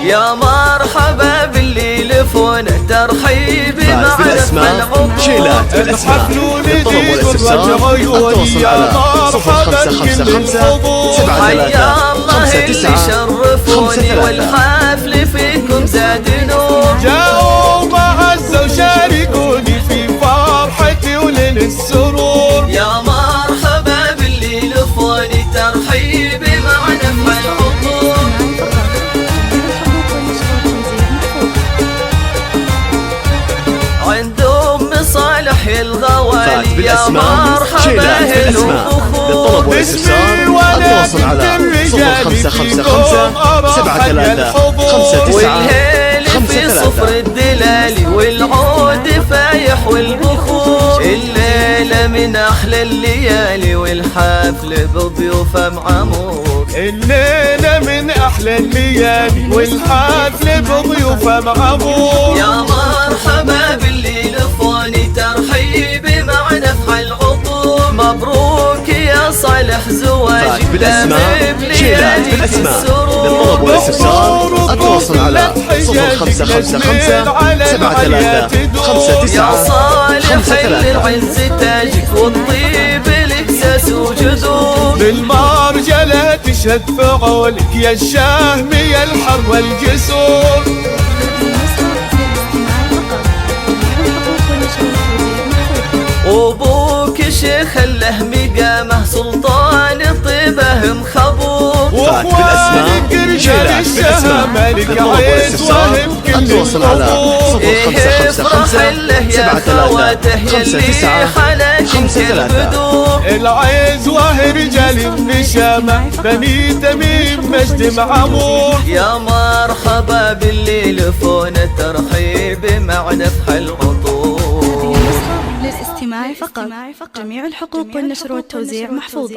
يا مرحبا باللي لفونا ترحيبي مع نفع العقول. شيلات الأسماء للطلب والاستفسار التواصل على 0555 حيا الله اللي شرفوني والحفل فيكم زاد نور. جاءوا معزة وشاركوني في فرحتي وللسرور. يا مرحبا باللي لفوني ترحيبي مع نفع العقول. عندهم مصالح الغوالي يا مرحبا للطلب والاستفسار التواصل على 0555 73 والهيل في صفر الدلالي والعود فايح والبخور. الليلة من أحلى الليالي والحفل بضيوفه معمور. الليلة من أحلى الليالي والحفل بضيوفه معمور. يا مرحبا باللي لفوني ترحيبي مع نفع العطور. مبروك يا صالح زواجي بالأسماء شيلات السرور. للطلب والاستفسار التواصل على 0555 73 59 يا صالح العز تاجك والطيب الإكساس وجذور. بالمرجلة تشهد فعولك يا الشهم يا الحر والجسور. وابوك شيخ له مقامه سلطان طيبه مخبور. واخوانك رجال الشهم ملك عز وهم كل التواصل على 0555 يا خواته يلي حلاكم كالبدور. العز وهي رجال النشامة بني تميم مجد معمور. يا مرحبا باللي لفونا ترحيبي مع نفح العطور. للاستماع فقط. جميع الحقوق والنشر والتوزيع محفوظة.